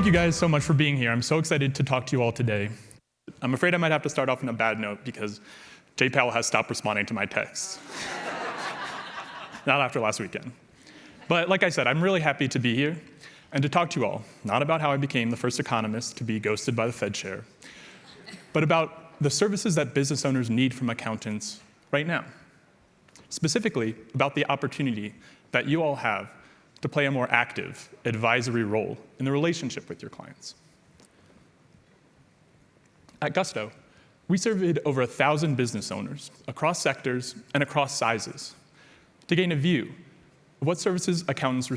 Thank you guys so much for being here. I'm so excited to talk to you all today. I'm afraid I might have to start off on a bad note because Jay Powell has stopped responding to my texts. Not after last weekend. But like I said, I'm really happy to be here and to talk to you all, not about how I became the first economist to be ghosted by the Fed chair, but about the services that business owners need from accountants right now. Specifically, about the opportunity that you all have to play a more active advisory role in the relationship with your clients. At Gusto, we surveyed over 1,000 business owners across sectors and across sizes to gain a view of what services accountants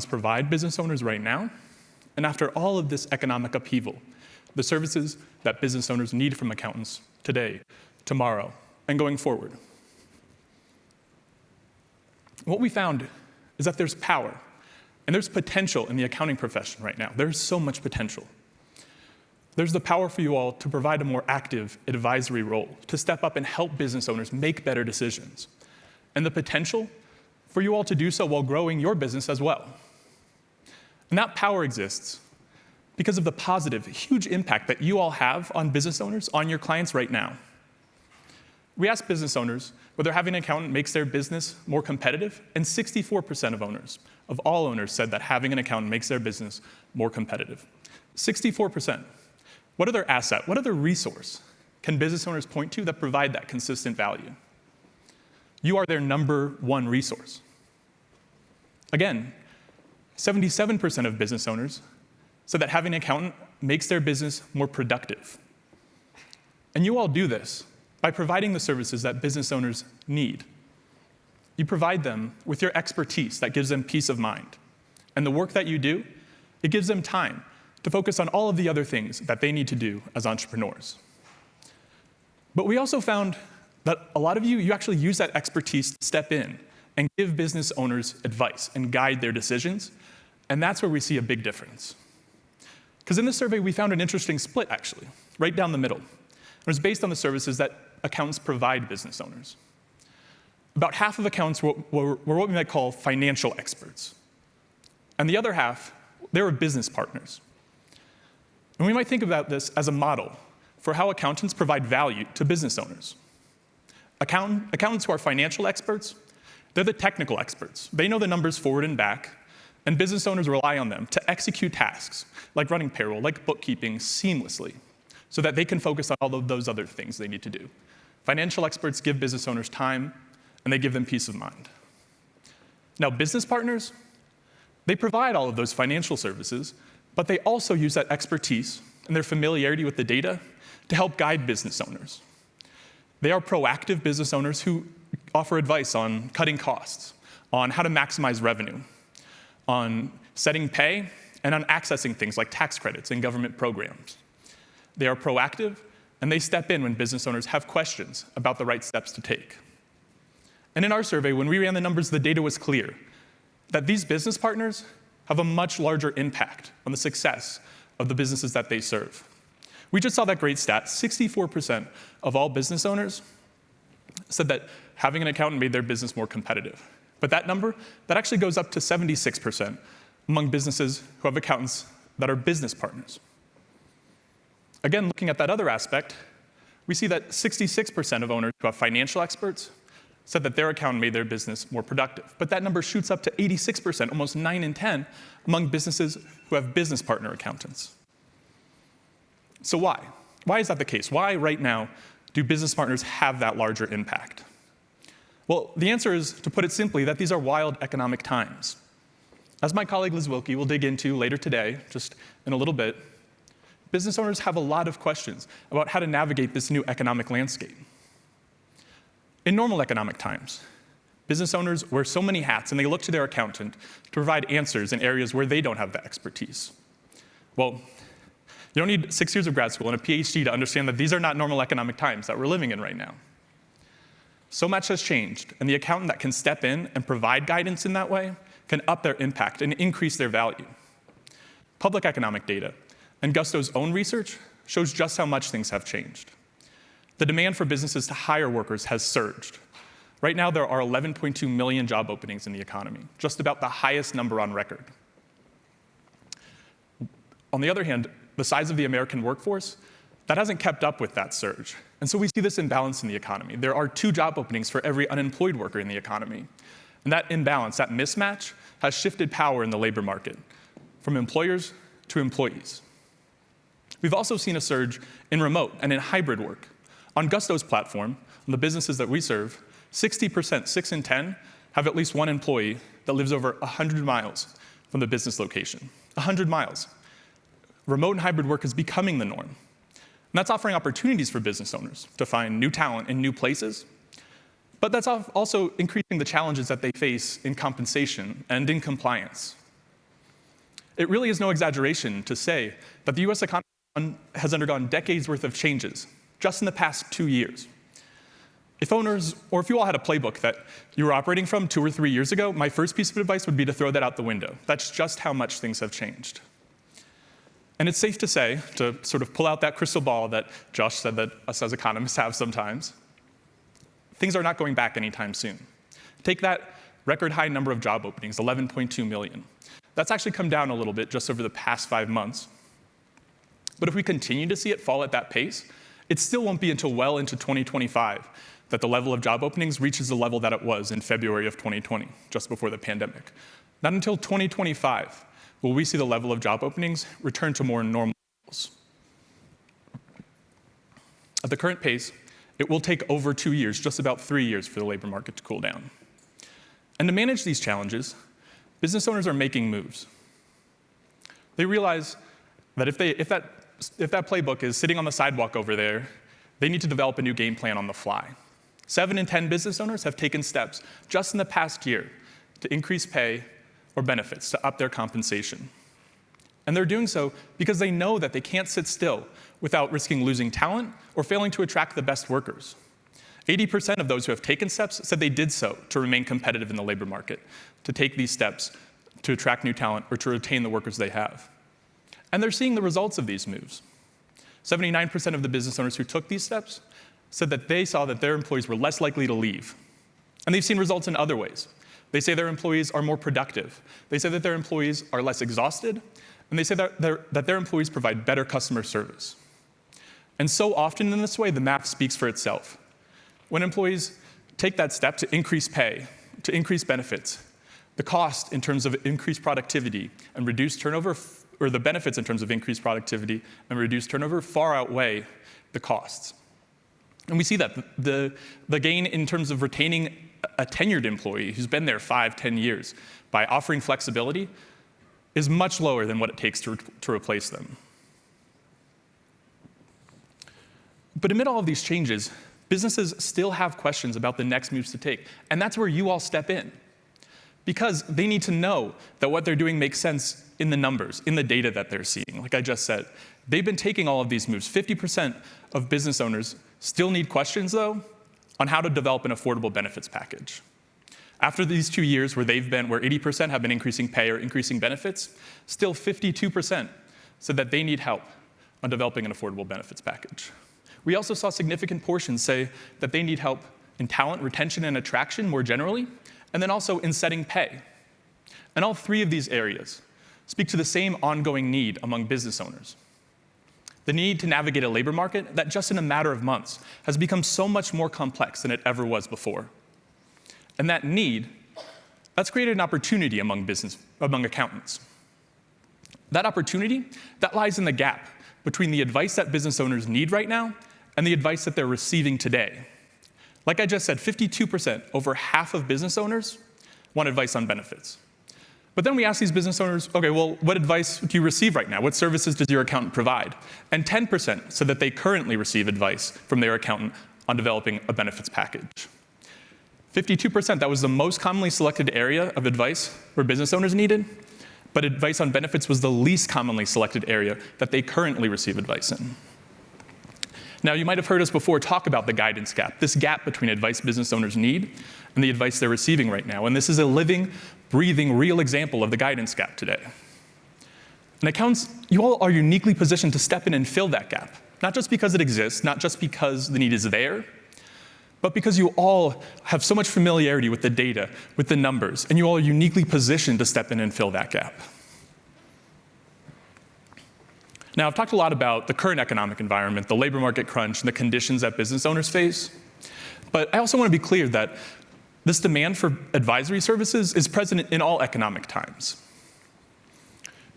provide business owners right now, and after all of this economic upheaval, the services that business owners need from accountants today, tomorrow, and going forward. What we found is that there's power and there's potential in the accounting profession right now. There's so much potential. There's the power for you all to provide a more active advisory role, to step up and help business owners make better decisions, and the potential for you all to do so while growing your business as well. And that power exists because of the positive, huge impact that you all have on business owners, on your clients right now. We asked business owners whether having an accountant makes their business more competitive, and 64% of all owners said that having an accountant makes their business more competitive. 64%. What other asset, what other resource can business owners point to that provide that consistent value? You are their number one resource. Again, 77% of business owners said that having an accountant makes their business more productive. And you all do this by providing the services that business owners need. You provide them with your expertise that gives them peace of mind. And the work that you do, it gives them time to focus on all of the other things that they need to do as entrepreneurs. But we also found that a lot of you actually use that expertise to step in and give business owners advice and guide their decisions, and that's where we see a big difference. Because in this survey, we found an interesting split, actually, right down the middle. It was based on the services that accountants provide business owners. About half of accountants were what we might call financial experts. And the other half, they were business partners. And we might think about this as a model for how accountants provide value to business owners. Accountants who are financial experts, they're the technical experts. They know the numbers forward and back, and business owners rely on them to execute tasks like running payroll, like bookkeeping, seamlessly, so that they can focus on all of those other things they need to do. Financial experts give business owners time, and they give them peace of mind. Now, business partners, they provide all of those financial services, but they also use that expertise and their familiarity with the data to help guide business owners. They are proactive business owners who offer advice on cutting costs, on how to maximize revenue, on setting pay, and on accessing things like tax credits and government programs. They are proactive, and they step in when business owners have questions about the right steps to take. And in our survey, when we ran the numbers, the data was clear that these business partners have a much larger impact on the success of the businesses that they serve. We just saw that great stat. 64% of all business owners said that having an accountant made their business more competitive. But that number, that actually goes up to 76% among businesses who have accountants that are business partners. Again, looking at that other aspect, we see that 66% of owners who have financial experts said that their accountant made their business more productive. But that number shoots up to 86%, almost 9 in 10, among businesses who have business partner accountants. So why? Why is that the case? Why, right now, do business partners have that larger impact? Well, the answer is, to put it simply, that these are wild economic times. As my colleague Liz Wilkie will dig into later today, just in a little bit, business owners have a lot of questions about how to navigate this new economic landscape. In normal economic times, business owners wear so many hats and they look to their accountant to provide answers in areas where they don't have the expertise. Well, you don't need 6 years of grad school and a PhD to understand that these are not normal economic times that we're living in right now. So much has changed, and the accountant that can step in and provide guidance in that way can up their impact and increase their value. Public economic data and Gusto's own research shows just how much things have changed. The demand for businesses to hire workers has surged. Right now, there are 11.2 million job openings in the economy, just about the highest number on record. on the other hand, the size of the American workforce, that hasn't kept up with that surge. And so we see this imbalance in the economy. There are 2 job openings for every unemployed worker in the economy. And that imbalance, that mismatch, has shifted power in the labor market from employers to employees. We've also seen a surge in remote and in hybrid work. On Gusto's platform, on the businesses that we serve, 60%, 6 in 10, have at least one employee that lives over 100 miles from the business location. 100 miles. Remote and hybrid work is becoming the norm. And that's offering opportunities for business owners to find new talent in new places. But that's also increasing the challenges that they face in compensation and in compliance. It really is no exaggeration to say that the US economy has undergone decades worth of changes just in the past 2 years. If owners, or if you all had a playbook that you were operating from 2 or 3 years ago, my first piece of advice would be to throw that out the window. That's just how much things have changed. And it's safe to say, to sort of pull out that crystal ball that Josh said that us as economists have sometimes, things are not going back anytime soon. Take that record high number of job openings, 11.2 million. That's actually come down a little bit just over the past 5 months. But if we continue to see it fall at that pace, it still won't be until well into 2025 that the level of job openings reaches the level that it was in February of 2020, just before the pandemic. Not until 2025 will we see the level of job openings return to more normal levels. At the current pace, it will take over 2 years, just about 3 years, for the labor market to cool down. And to manage these challenges, business owners are making moves. They realize that if that playbook is sitting on the sidewalk over there, they need to develop a new game plan on the fly. 7 in 10 business owners have taken steps just in the past year to increase pay or benefits, to up their compensation. And they're doing so because they know that they can't sit still without risking losing talent or failing to attract the best workers. 80% of those who have taken steps said they did so to remain competitive in the labor market, to take these steps to attract new talent or to retain the workers they have. And they're seeing the results of these moves. 79% of the business owners who took these steps said that they saw that their employees were less likely to leave. And they've seen results in other ways. They say their employees are more productive. They say that their employees are less exhausted. And they say that their employees provide better customer service. And so often in this way, the math speaks for itself. When employees take that step to increase pay, to increase benefits, the cost in terms of increased productivity and reduced turnover, or the benefits in terms of increased productivity and reduced turnover, far outweigh the costs. And we see that the gain in terms of retaining a tenured employee who's been there 5, 10 years by offering flexibility is much lower than what it takes to replace them. But amid all of these changes, businesses still have questions about the next moves to take. And that's where you all step in. Because they need to know that what they're doing makes sense in the numbers, in the data that they're seeing. Like I just said, they've been taking all of these moves. 50% of business owners still need questions, though, on how to develop an affordable benefits package. After these 2 years where 80% have been increasing pay or increasing benefits, still 52% said that they need help on developing an affordable benefits package. We also saw significant portions say that they need help in talent retention and attraction more generally, and then also in setting pay. And all 3 of these areas speak to the same ongoing need among business owners. The need to navigate a labor market that just in a matter of months has become so much more complex than it ever was before. And that need, that's created an opportunity among accountants. That opportunity, that lies in the gap between the advice that business owners need right now and the advice that they're receiving today. Like I just said, 52%, over half of business owners, want advice on benefits. But then we ask these business owners, okay, well, what advice do you receive right now? What services does your accountant provide? And 10% said that they currently receive advice from their accountant on developing a benefits package. 52%, that was the most commonly selected area of advice where business owners needed, but advice on benefits was the least commonly selected area that they currently receive advice in. Now, you might have heard us before talk about the guidance gap, this gap between advice business owners need and the advice they're receiving right now. And this is a living, breathing, real example of the guidance gap today. And accountants, you all are uniquely positioned to step in and fill that gap, not just because it exists, not just because the need is there, but because you all have so much familiarity with the data, with the numbers, and you all are uniquely positioned to step in and fill that gap. Now, I've talked a lot about the current economic environment, the labor market crunch, and the conditions that business owners face. But I also want to be clear that this demand for advisory services is present in all economic times.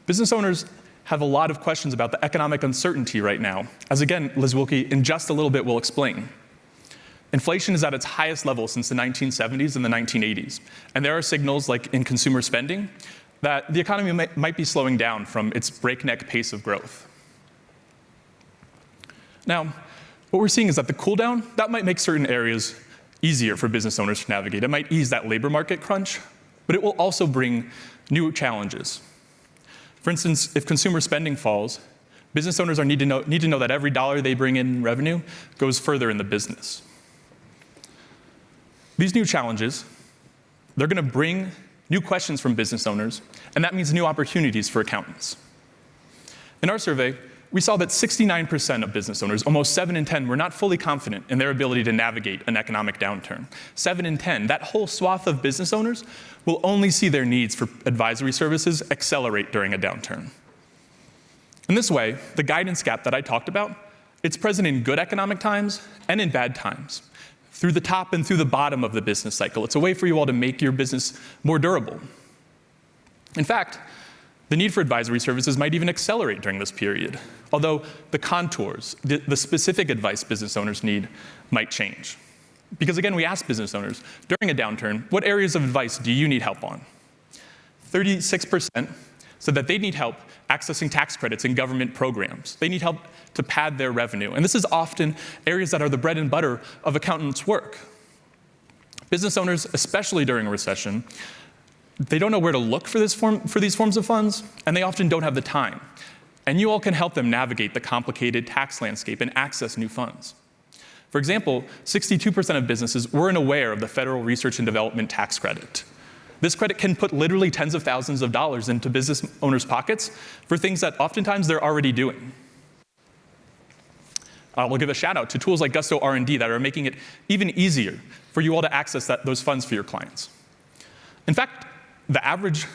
Business owners have a lot of questions about the economic uncertainty right now, as again, Liz Wilkie in just a little bit will explain. Inflation is at its highest level since the 1970s and the 1980s, and there are signals, like in consumer spending, that the economy might be slowing down from its breakneck pace of growth. Now, what we're seeing is that the cool down, that might make certain areas easier for business owners to navigate. It might ease that labor market crunch, but it will also bring new challenges. For instance, if consumer spending falls, business owners need to know that every dollar they bring in revenue goes further in the business. These new challenges, they're going to bring new questions from business owners, and that means new opportunities for accountants. In our survey, we saw that 69% of business owners, almost 7 in 10, were not fully confident in their ability to navigate an economic downturn. 7 in 10, that whole swath of business owners will only see their needs for advisory services accelerate during a downturn. In this way, the guidance gap that I talked about, it's present in good economic times and in bad times, through the top and through the bottom of the business cycle. It's a way for you all to make your business more durable. In fact, the need for advisory services might even accelerate during this period, although the contours, the specific advice business owners need might change. Because again, we asked business owners, during a downturn, what areas of advice do you need help on? 36% said that they need help accessing tax credits and government programs. They need help to pad their revenue. And this is often areas that are the bread and butter of accountants' work. Business owners, especially during a recession, they don't know where to look for these forms of funds, and they often don't have the time. And you all can help them navigate the complicated tax landscape and access new funds. For example, 62% of businesses weren't aware of the federal research and development tax credit. This credit can put literally tens of thousands of dollars into business owners' pockets for things that oftentimes they're already doing. We'll give a shout out to tools like Gusto R&D that are making it even easier for you all to access those funds for your clients. In fact, the average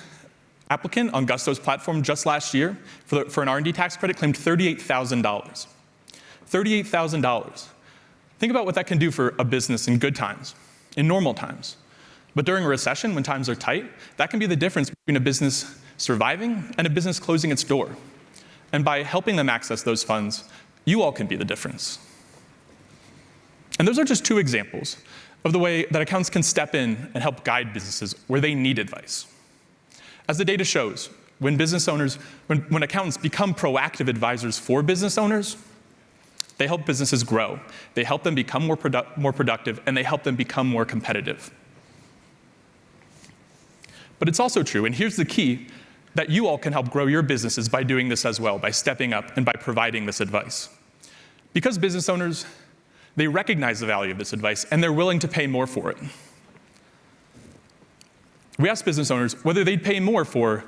applicant on Gusto's platform just last year for an R&D tax credit claimed $38,000. $38,000. Think about what that can do for a business in good times, in normal times. But during a recession, when times are tight, that can be the difference between a business surviving and a business closing its door. And by helping them access those funds, you all can be the difference. And those are just 2 examples of the way that accountants can step in and help guide businesses where they need advice. As the data shows, when accountants become proactive advisors for business owners, they help businesses grow, they help them become more productive, and they help them become more competitive. But it's also true, and here's the key, that you all can help grow your businesses by doing this as well, by stepping up and by providing this advice. Because business owners, they recognize the value of this advice, and they're willing to pay more for it. We asked business owners whether they'd pay more for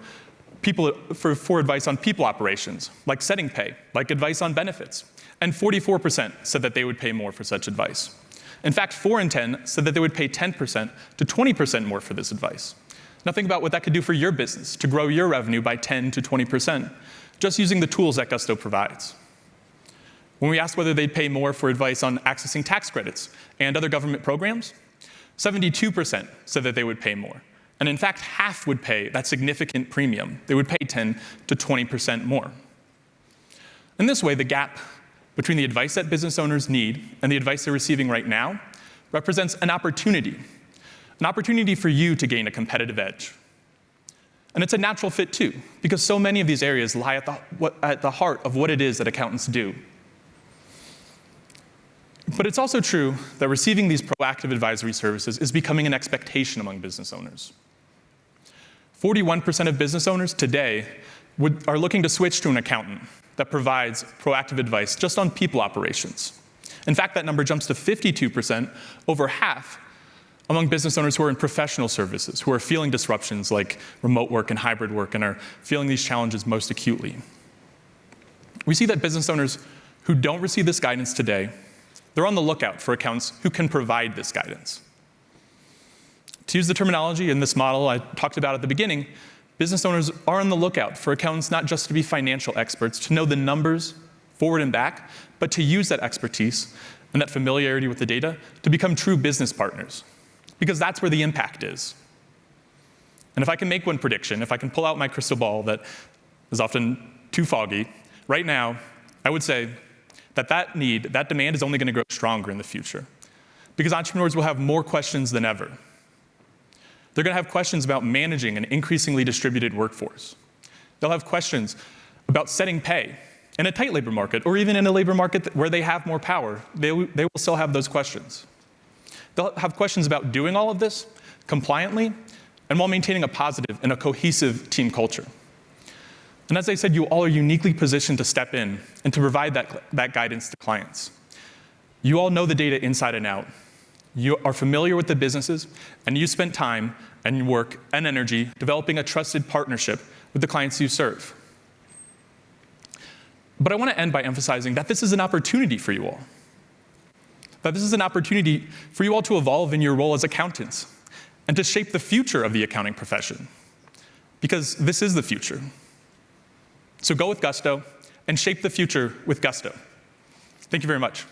advice on people operations, like setting pay, like advice on benefits. And 44% said that they would pay more for such advice. In fact, 4 in 10 said that they would pay 10% to 20% more for this advice. Now think about what that could do for your business to grow your revenue by 10 to 20%, just using the tools that Gusto provides. When we asked whether they'd pay more for advice on accessing tax credits and other government programs, 72% said that they would pay more. And in fact, half would pay that significant premium. They would pay 10 to 20% more. In this way, the gap between the advice that business owners need and the advice they're receiving right now represents an opportunity for you to gain a competitive edge. And it's a natural fit too, because so many of these areas lie at the heart of what it is that accountants do. But it's also true that receiving these proactive advisory services is becoming an expectation among business owners. 41% of business owners today are looking to switch to an accountant that provides proactive advice just on people operations. In fact, that number jumps to 52%, over half, among business owners who are in professional services, who are feeling disruptions like remote work and hybrid work and are feeling these challenges most acutely. We see that business owners who don't receive this guidance today, they're on the lookout for accountants who can provide this guidance. To use the terminology in this model I talked about at the beginning, Business owners are on the lookout for accountants not just to be financial experts, to know the numbers forward and back, but to use that expertise and that familiarity with the data to become true business partners, because that's where the impact is. And if I can make one prediction, if I can pull out my crystal ball that is often too foggy, right now, I would say that that demand is only going to grow stronger in the future, because entrepreneurs will have more questions than ever. They're going to have questions about managing an increasingly distributed workforce. They'll have questions about setting pay in a tight labor market, or even in a labor market where they have more power. They will still have those questions. They'll have questions about doing all of this compliantly and while maintaining a positive and a cohesive team culture. And as I said, you all are uniquely positioned to step in and to provide that guidance to clients. You all know the data inside and out. You are familiar with the businesses, and you spent time and work and energy developing a trusted partnership with the clients you serve. But I want to end by emphasizing that this is an opportunity for you all. That this is an opportunity for you all to evolve in your role as accountants and to shape the future of the accounting profession, because this is the future. So go with gusto and shape the future with gusto. Thank you very much.